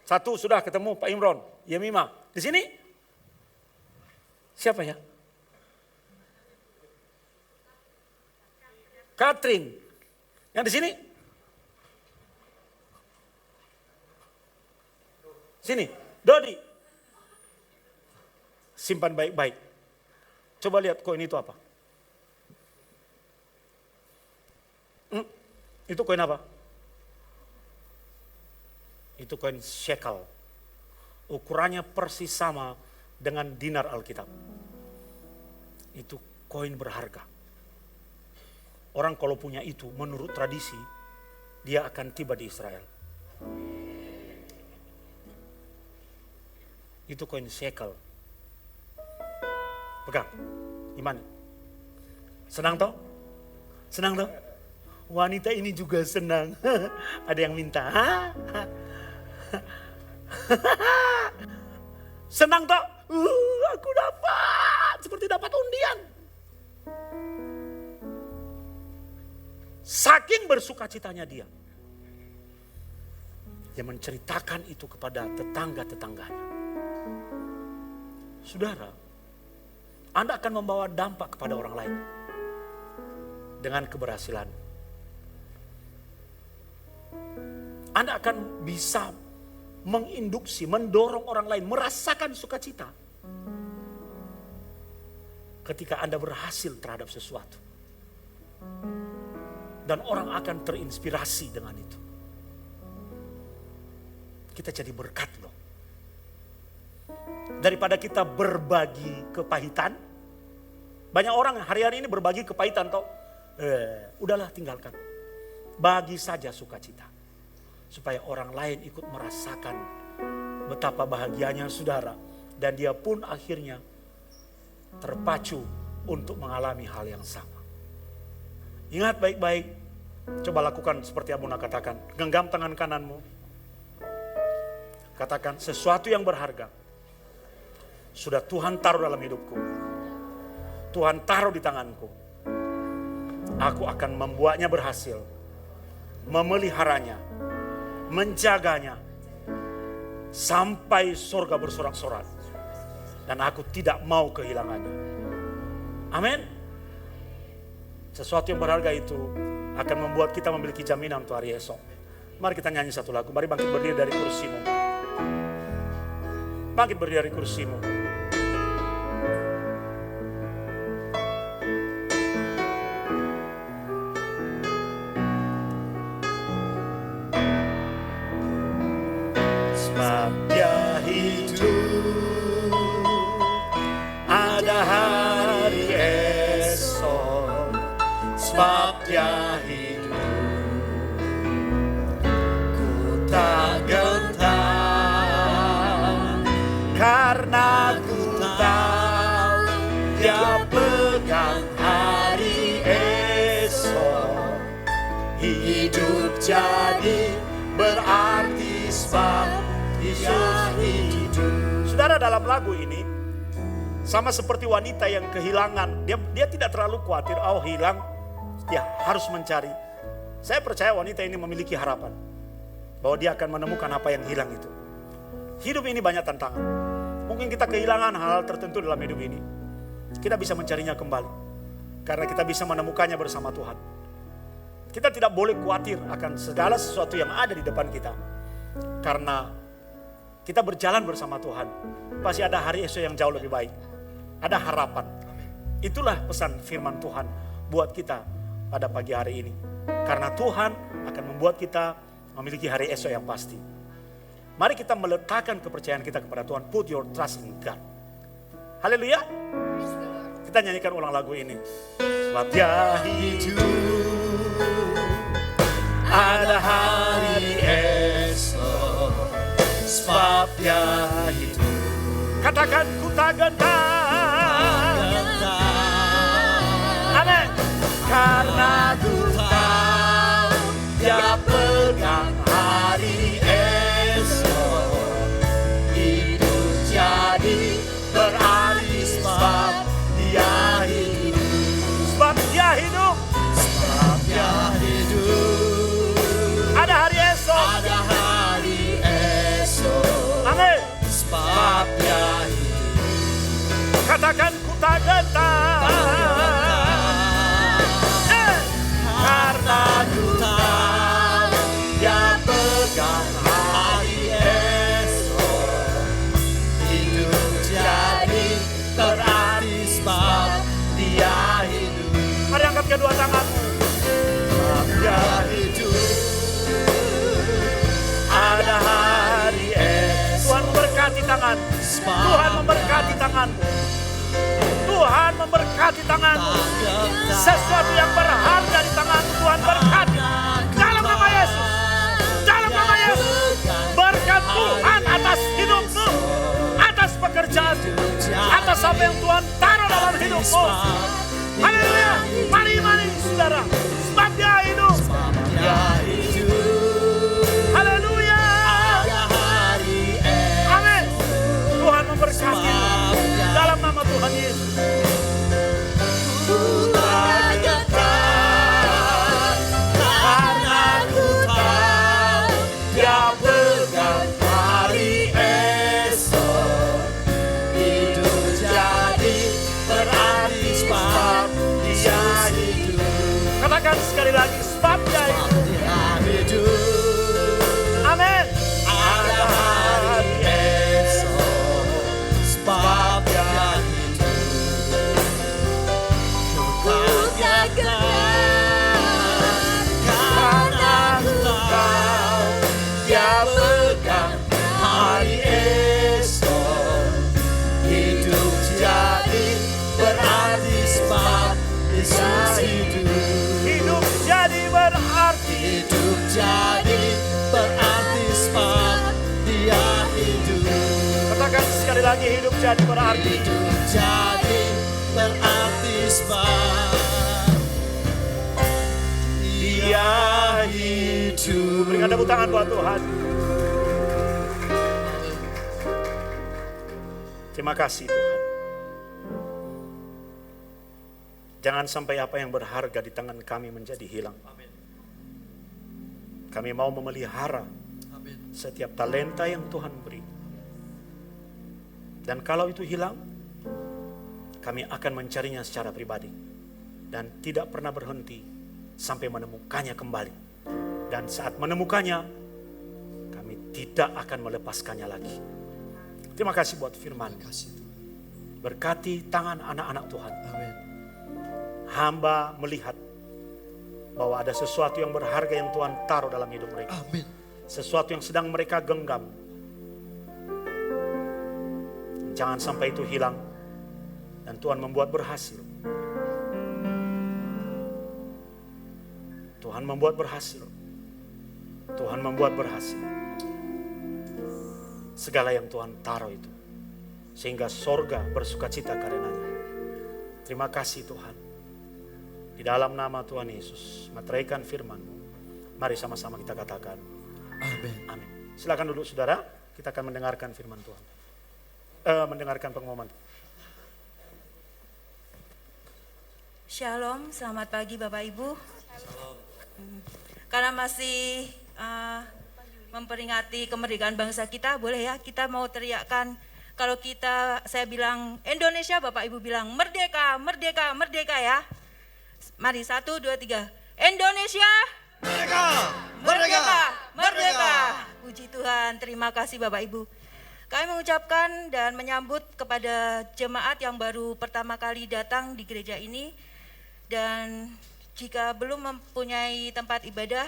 [SPEAKER 2] 1 sudah ketemu Pak Imron, Yemima. Di sini? Siapa ya? Katrin. Yang di sini? Sini, Dodi. Simpan baik-baik. Coba lihat koin itu apa? Itu koin apa? Itu koin shekel. Ukurannya persis sama dengan dinar Alkitab. Itu koin berharga. Orang kalau punya itu menurut tradisi, dia akan tiba di Israel. Itu koin shekel. Pegang. Gimana? Senang toh? Senang toh? Wanita ini juga senang. Ada yang minta. Senang toh? Aku dapat. Seperti dapat undian. Saking bersukacitanya dia. Dia menceritakan itu kepada tetangga-tetangganya. Saudara, Anda akan membawa dampak kepada orang lain. Dengan keberhasilan. Anda akan bisa menginduksi, mendorong orang lain merasakan sukacita ketika Anda berhasil terhadap sesuatu. Dan orang akan terinspirasi dengan itu. Kita jadi berkat loh. Daripada kita berbagi kepahitan. Banyak orang hari-hari ini berbagi kepahitan toh. Udahlah tinggalkan. Bagi saja sukacita. Supaya orang lain ikut merasakan betapa bahagianya saudara. Dan dia pun akhirnya terpacu untuk mengalami hal yang sama. Ingat baik-baik. Coba lakukan seperti Abuna katakan. Genggam tangan kananmu. Katakan sesuatu yang berharga. Sudah Tuhan taruh dalam hidupku. Tuhan taruh di tanganku. Aku akan membuatnya berhasil. Memeliharanya. Menjaganya. Sampai surga bersorak-sorak. Dan aku tidak mau kehilangannya. Amin. Sesuatu yang berharga itu akan membuat kita memiliki jaminan untuk hari esok. Mari kita nyanyi satu lagu. Mari bangkit berdiri dari kursimu. Bangkit berdiri dari kursimu. Sebab dia hidup, ada hari esok. Sebab dia hidup, ku tak gentar, karena ku tahu dia pegang hari esok. Hidup jadi berarti sebab Yesus. Saudara, dalam lagu ini sama seperti wanita yang kehilangan, dia tidak terlalu khawatir, oh hilang, dia harus mencari. Saya percaya wanita ini memiliki harapan bahwa dia akan menemukan apa yang hilang itu. Hidup ini banyak tantangan. Mungkin kita kehilangan hal tertentu dalam hidup ini. Kita bisa mencarinya kembali karena kita bisa menemukannya bersama Tuhan. Kita tidak boleh khawatir akan segala sesuatu yang ada di depan kita, karena kita berjalan bersama Tuhan. Pasti ada hari esok yang jauh lebih baik. Ada harapan. Itulah pesan firman Tuhan buat kita pada pagi hari ini. Karena Tuhan akan membuat kita memiliki hari esok yang pasti. Mari kita meletakkan kepercayaan kita kepada Tuhan. Put your trust in God. Haleluya. Kita nyanyikan ulang lagu ini. Sebab dia hidup, ada hari esok. Sebab dia hidup. Katakan ku tak gentar. Amin. Karena ku tahu dia pegang hari esok. Hidup jadi berarti sebab dia hidup. Sebab dia hidup. Sebab dia hidup. Ada hari esok. Ada hari esok. Amin. Sebab dia hidup. Katakan ku tak gentar. Karena ku tahu dia pegang hari esok. Hidup jadi berarti sebab dia hidup. Mari angkat kedua tanganmu. Sebab dia hidup. Ada hari esok. Tuhan memberkati tangan. Tuhan memberkati tanganmu. Tuhan memberkati tanganmu. Sesuatu yang berharga di tanganmu Tuhan berkati. Dalam nama Yesus. Dalam nama Yesus. Berkat Tuhan atas hidupmu. Atas pekerjaanmu. Atas apa yang Tuhan taruh dalam hidupmu. Haleluya. Mari saudara. Sebab dia hidup. Haleluya. Amin. Tuhan memberkati. Dalam nama Tuhan Yesus. Katakan sekali lagi, sebab dia hidup. Amin. Ada hari esok, sebab dia hidup. Ku katakan, karena ku tahu dia pegang hari esok. Hidup jadi berarti sebab dia hidup. Hidup jadi berarti. Hidup jadi berarti sebab dia hidup. Katakan sekali lagi, hidup jadi berarti. Hidup jadi berarti sebab dia hidup. Berikan tepuk tangan buat Tuhan. Terima kasih Tuhan. Jangan sampai apa yang berharga di tangan kami menjadi hilang.
[SPEAKER 1] Amin.
[SPEAKER 2] Kami mau memelihara
[SPEAKER 1] Amin.
[SPEAKER 2] setiap talenta yang Tuhan beri. Dan kalau itu hilang, kami akan mencarinya secara pribadi. Dan tidak pernah berhenti sampai menemukannya kembali. Dan saat menemukannya, kami tidak akan melepaskannya lagi. Terima kasih buat firman.
[SPEAKER 1] Terima kasih Tuhan.
[SPEAKER 2] Berkati tangan anak-anak Tuhan.
[SPEAKER 1] Amin.
[SPEAKER 2] Hamba melihat bahwa ada sesuatu yang berharga yang Tuhan taruh dalam hidup mereka.
[SPEAKER 1] Amin.
[SPEAKER 2] Sesuatu yang sedang mereka genggam. Jangan sampai itu hilang. Dan Tuhan membuat berhasil. Tuhan membuat berhasil. Tuhan membuat berhasil. Segala yang Tuhan taruh itu. Sehingga sorga bersukacita karenanya. Terima kasih Tuhan. Di dalam nama Tuhan Yesus, materaikan firman-Mu. Mari sama-sama kita katakan.
[SPEAKER 1] Amin.
[SPEAKER 2] Amin. Silakan duduk saudara. kita akan mendengarkan firman Tuhan. Mendengarkan pengumuman.
[SPEAKER 4] Shalom, selamat pagi Bapak Ibu. Karena masih memperingati kemerdekaan bangsa kita, boleh ya kita mau teriakkan. Kalau saya bilang Indonesia, Bapak Ibu bilang merdeka, merdeka, merdeka ya. Mari 1, 2, 3. Indonesia
[SPEAKER 1] Merdeka!
[SPEAKER 4] merdeka, merdeka. Puji Tuhan, terima kasih Bapak Ibu. Kami mengucapkan dan menyambut kepada jemaat yang baru pertama kali datang di gereja ini. Dan jika belum mempunyai tempat ibadah,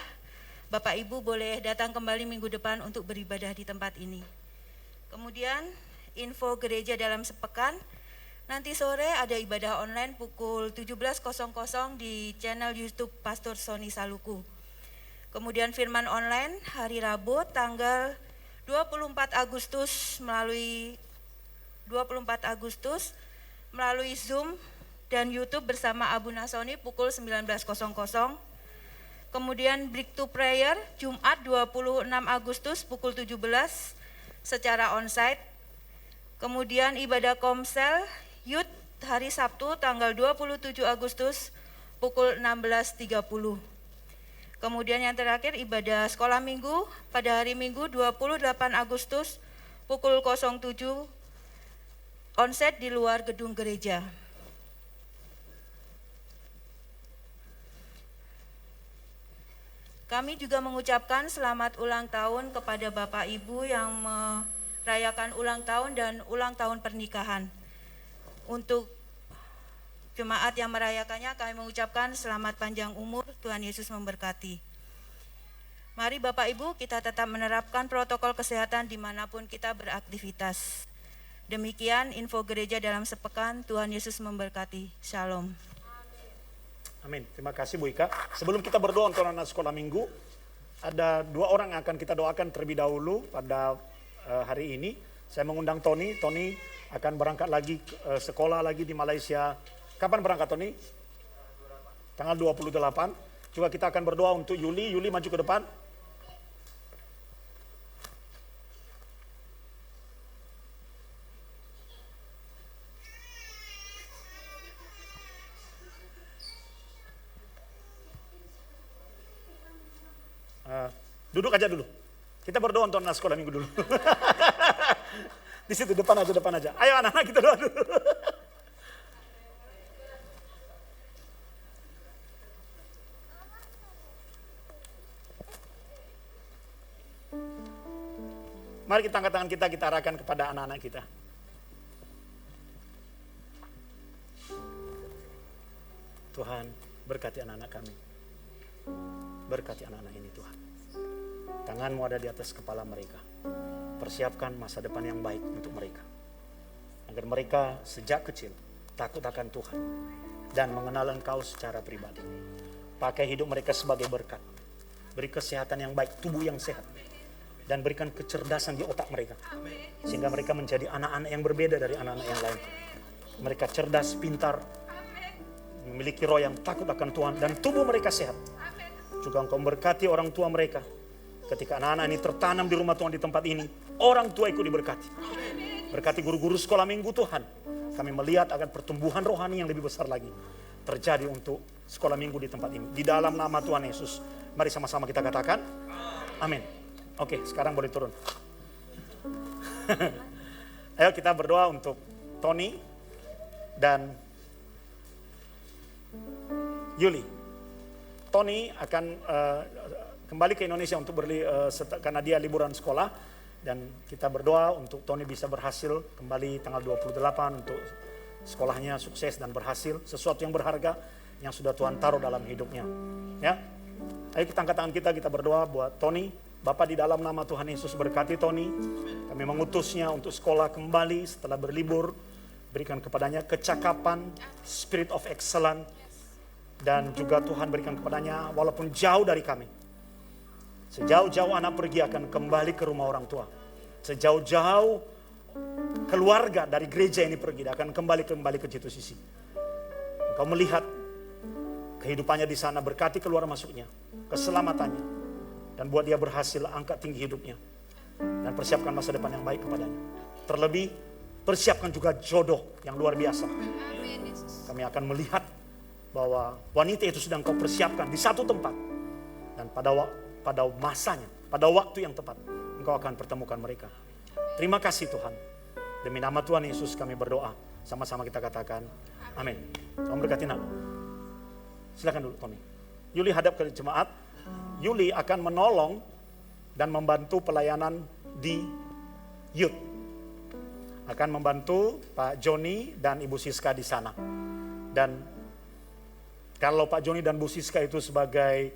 [SPEAKER 4] Bapak Ibu boleh datang kembali minggu depan untuk beribadah di tempat ini. Kemudian info gereja dalam sepekan, nanti sore ada ibadah online pukul 17.00 di channel YouTube Pastor Sony Saluku. Kemudian firman online hari Rabu tanggal 24 Agustus melalui Zoom dan YouTube bersama Abu Nasoni pukul 19.00. Kemudian Break to Prayer Jumat 26 Agustus pukul 17 secara onsite. Kemudian ibadah Komsel Youth hari Sabtu tanggal 27 Agustus pukul 16.30. Kemudian yang terakhir ibadah sekolah minggu pada hari Minggu 28 Agustus pukul 07 onsite di luar gedung gereja. Kami juga mengucapkan selamat ulang tahun kepada Bapak Ibu yang merayakan ulang tahun dan ulang tahun pernikahan. Untuk jemaat yang merayakannya kami mengucapkan selamat panjang umur, Tuhan Yesus memberkati. Mari Bapak Ibu kita tetap menerapkan protokol kesehatan dimanapun kita beraktivitas. Demikian info gereja dalam sepekan, Tuhan Yesus memberkati. Shalom.
[SPEAKER 2] Amin. Terima kasih Bu Ika. Sebelum kita berdoa untuk anak sekolah minggu, ada 2 orang yang akan kita doakan terlebih dahulu pada hari ini. Saya mengundang Tony. Tony akan berangkat lagi sekolah lagi di Malaysia. Kapan berangkat Tony? Tanggal 28. Juga kita akan berdoa untuk Yuli. Yuli maju ke depan. Duduk aja dulu. Kita berdoa untuk anak sekolah minggu dulu. Di situ depan aja. Ayo anak-anak kita doa dulu. Mari kita angkat tangan kita arahkan kepada anak-anak kita. Tuhan, berkati anak-anak kami. Berkati anak-anak ini Tuhan. Tangan-Mu ada di atas kepala mereka. Persiapkan masa depan yang baik untuk mereka. Agar mereka sejak kecil takut akan Tuhan dan mengenal Engkau secara pribadi. Pakai hidup mereka sebagai berkat. Beri kesehatan yang baik, tubuh yang sehat. Dan berikan kecerdasan di otak mereka. Sehingga mereka menjadi anak-anak yang berbeda dari anak-anak yang lain. Mereka cerdas, pintar, memiliki roh yang takut akan Tuhan. Dan tubuh mereka sehat. Juga Engkau memberkati orang tua mereka. Ketika anak-anak ini tertanam di rumah Tuhan di tempat ini, orang tua ikut diberkati. Berkati guru-guru sekolah minggu Tuhan. Kami melihat akan pertumbuhan rohani yang lebih besar lagi terjadi untuk sekolah minggu di tempat ini. Di dalam nama Tuhan Yesus. Mari sama-sama kita katakan. Amin. Oke, sekarang boleh turun. Ayo kita berdoa untuk Tony dan Yuli. Tony akan kembali ke Indonesia untuk karena dia liburan sekolah, dan kita berdoa untuk Tony bisa berhasil kembali tanggal 28 untuk sekolahnya sukses dan berhasil, sesuatu yang berharga yang sudah Tuhan taruh dalam hidupnya. Ya, ayo kita angkat tangan kita berdoa buat Tony. Bapak, di dalam nama Tuhan Yesus berkati Tony. Kami mengutusnya untuk sekolah kembali setelah berlibur. Berikan kepadanya kecakapan, spirit of excellence, dan juga Tuhan berikan kepadanya walaupun jauh dari kami. Sejauh-jauh anak pergi akan kembali ke rumah orang tua. Sejauh-jauh keluarga dari gereja ini pergi, dia akan kembali ke situ sisi. Engkau melihat kehidupannya di sana, berkati keluar masuknya, keselamatannya, dan buat dia berhasil angkat tinggi hidupnya. dan persiapkan masa depan yang baik kepadanya. Terlebih persiapkan juga jodoh yang luar biasa. Kami akan melihat bahwa wanita itu sedang kau persiapkan di satu tempat. Dan pada masanya, pada waktu yang tepat, engkau akan pertemukan mereka. Terima kasih Tuhan. Demi nama Tuhan Yesus kami berdoa. Sama-sama kita katakan amin. Tuhan berkati nak. Silakan dulu Tony. Yuli hadap ke jemaat. Yuli akan menolong dan membantu pelayanan di youth. Akan membantu Pak Joni dan Ibu Siska di sana. Dan kalau Pak Joni dan Bu Siska itu sebagai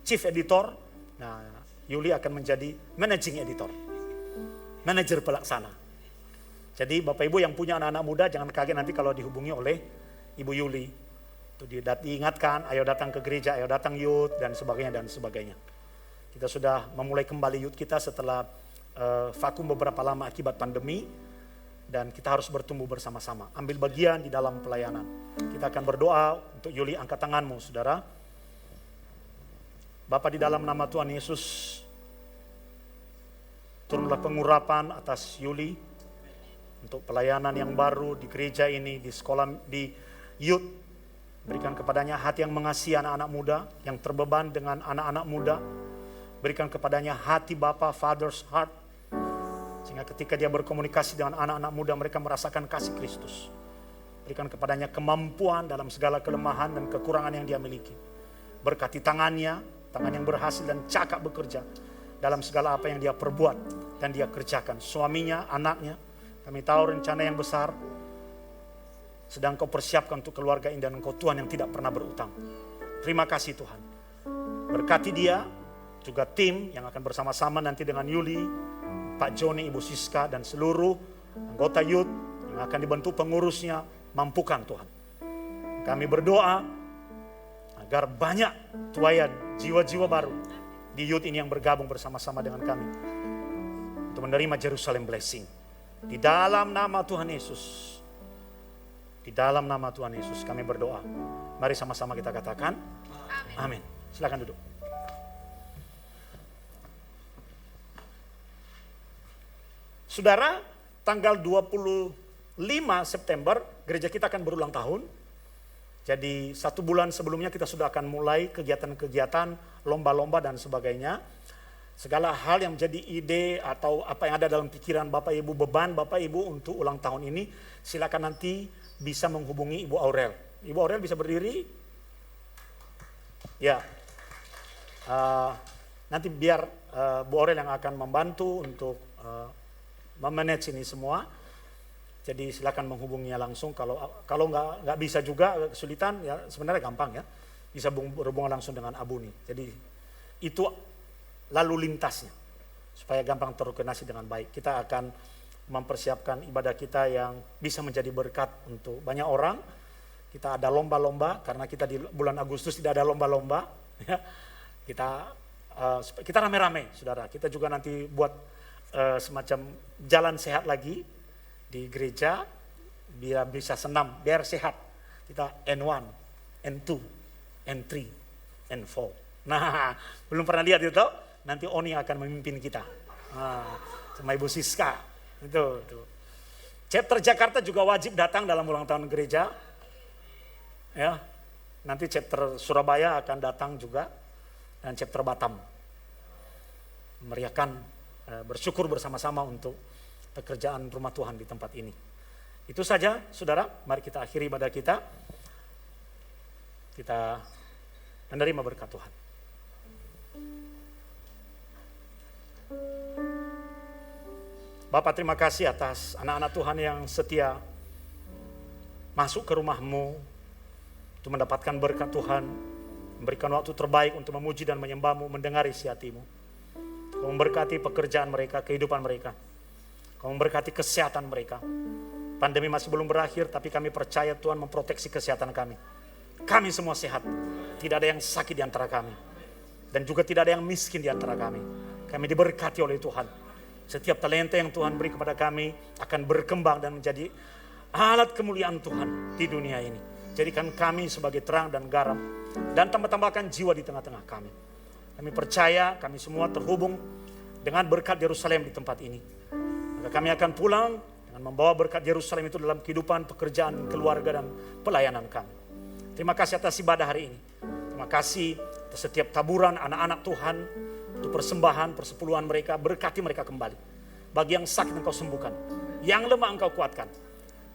[SPEAKER 2] chief editor, nah Yuli akan menjadi managing editor, manajer pelaksana. Jadi Bapak Ibu yang punya anak-anak muda jangan kaget nanti kalau dihubungi oleh Ibu Yuli. Itu diingatkan, ayo datang ke gereja, ayo datang youth dan sebagainya. Kita sudah memulai kembali youth kita setelah vakum beberapa lama akibat pandemi. Dan kita harus bertumbuh bersama-sama. Ambil bagian di dalam pelayanan. Kita akan berdoa untuk Yuli, angkat tanganmu saudara. Bapa di dalam nama Tuhan Yesus. Turunlah pengurapan atas Yuli. Untuk pelayanan yang baru di gereja ini, di sekolah, di youth. Berikan kepadanya hati yang mengasihi anak-anak muda. Yang terbeban dengan anak-anak muda. Berikan kepadanya hati Bapa, Father's heart. Sehingga ketika dia berkomunikasi dengan anak-anak muda, mereka merasakan kasih Kristus. Berikan kepadanya kemampuan dalam segala kelemahan dan kekurangan yang dia miliki. Berkati tangan yang berhasil dan cakap bekerja dalam segala apa yang dia perbuat dan dia kerjakan. Suaminya, anaknya, kami tahu rencana yang besar sedang kau persiapkan untuk keluarga ini dan engkau Tuhan yang tidak pernah berutang. Terima kasih Tuhan. Berkati dia, juga tim yang akan bersama-sama nanti dengan Yuli, Pak Joni, Ibu Siska, dan seluruh anggota youth yang akan dibentuk pengurusnya, mampukan Tuhan. Kami berdoa agar banyak tuaian jiwa-jiwa baru di youth ini yang bergabung bersama-sama dengan kami untuk menerima Jerusalem blessing. Di dalam nama Tuhan Yesus, di dalam nama Tuhan Yesus kami berdoa. Mari sama-sama kita katakan amin. Silakan duduk. Saudara, tanggal 25 September gereja kita akan berulang tahun. Jadi 1 bulan sebelumnya kita sudah akan mulai kegiatan-kegiatan, lomba-lomba dan sebagainya. Segala hal yang menjadi ide atau apa yang ada dalam pikiran Bapak Ibu, beban Bapak Ibu untuk ulang tahun ini, silakan nanti bisa menghubungi Ibu Aurel. Ibu Aurel bisa berdiri? Ya. Nanti biar Bu Aurel yang akan membantu untuk memanage ini semua. Jadi silakan menghubunginya langsung. Kalau nggak bisa juga kesulitan, ya sebenarnya gampang ya. Bisa berhubungan langsung dengan Abu nih. Jadi itu lalu lintasnya supaya gampang terkoordinasi dengan baik. Kita akan mempersiapkan ibadah kita yang bisa menjadi berkat untuk banyak orang. Kita ada lomba-lomba karena kita di bulan Agustus tidak ada lomba-lomba. Ya. Kita rame-rame, saudara. Kita juga nanti buat semacam jalan sehat lagi di gereja biar bisa senam, biar sehat. Kita N1, N2, N3, N4. Nah, belum pernah lihat itu? Nanti Oni akan memimpin kita. Sama Ibu Siska. Itu. Chapter Jakarta juga wajib datang dalam ulang tahun gereja. Ya. Nanti chapter Surabaya akan datang juga dan chapter Batam. Meriahkan, bersyukur bersama-sama untuk pekerjaan rumah Tuhan di tempat ini. Itu saja saudara, mari kita akhiri ibadah kita. Kita menerima berkat Tuhan. Bapak terima kasih atas anak-anak Tuhan yang setia masuk ke rumah-Mu untuk mendapatkan berkat Tuhan, memberikan waktu terbaik untuk memuji dan menyembah-Mu, mendengar isi hati-Mu. Kau memberkati pekerjaan mereka, kehidupan mereka. Kau memberkati kesehatan mereka. Pandemi masih belum berakhir, tapi kami percaya Tuhan memproteksi kesehatan kami. Kami semua sehat. Tidak ada yang sakit di antara kami. Dan juga tidak ada yang miskin di antara kami. Kami diberkati oleh Tuhan. Setiap talenta yang Tuhan beri kepada kami akan berkembang dan menjadi alat kemuliaan Tuhan di dunia ini. Jadikan kami sebagai terang dan garam. Dan tambah-tambahkan jiwa di tengah-tengah kami. Kami percaya kami semua terhubung dengan berkat Yerusalem di tempat ini. Maka kami akan pulang dengan membawa berkat Yerusalem itu dalam kehidupan, pekerjaan, keluarga, dan pelayanan kami. Terima kasih atas ibadah hari ini. Terima kasih atas setiap taburan anak-anak Tuhan, untuk persembahan, persepuluhan mereka, berkati mereka kembali. Bagi yang sakit Engkau sembuhkan, yang lemah Engkau kuatkan,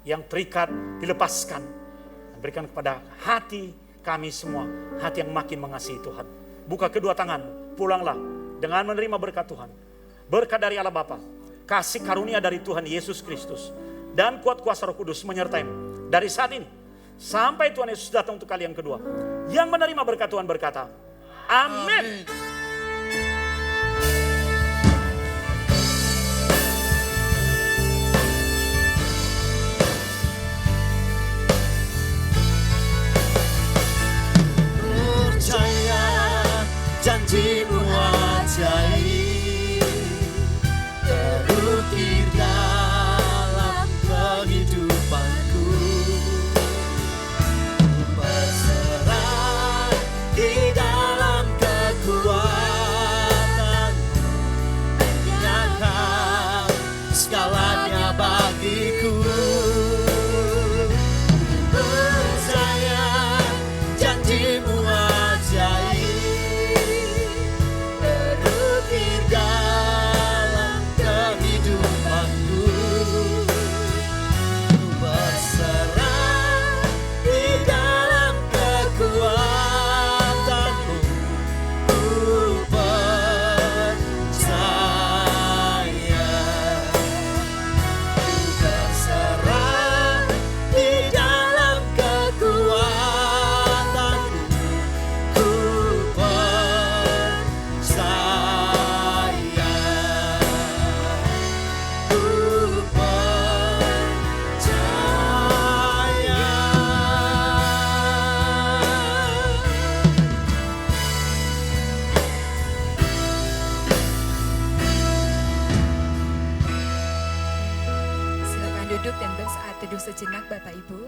[SPEAKER 2] yang terikat dilepaskan, dan berikan kepada hati kami semua, hati yang makin mengasihi Tuhan. Buka kedua tangan, pulanglah dengan menerima berkat Tuhan. Berkat dari Allah Bapa, kasih karunia dari Tuhan Yesus Kristus, dan kuat kuasa Roh Kudus menyertaimu dari saat ini sampai Tuhan Yesus datang untuk kali yang kedua. Yang menerima berkat Tuhan berkata, amin.
[SPEAKER 1] Percaya janjimu ajaib, terukir dalam kehidupanku. Berserah di dalam kekuatan, menyangkal segalanya bagiku. Percaya janjimu ajaib, terukir dalam kehidupanku. Berserah di dalam kekuatanmu, ku percaya. Berserah di dalam kekuatanmu, ku percaya. Ku
[SPEAKER 5] Silakan duduk dan bersaat teduh sejenak Bapak Ibu.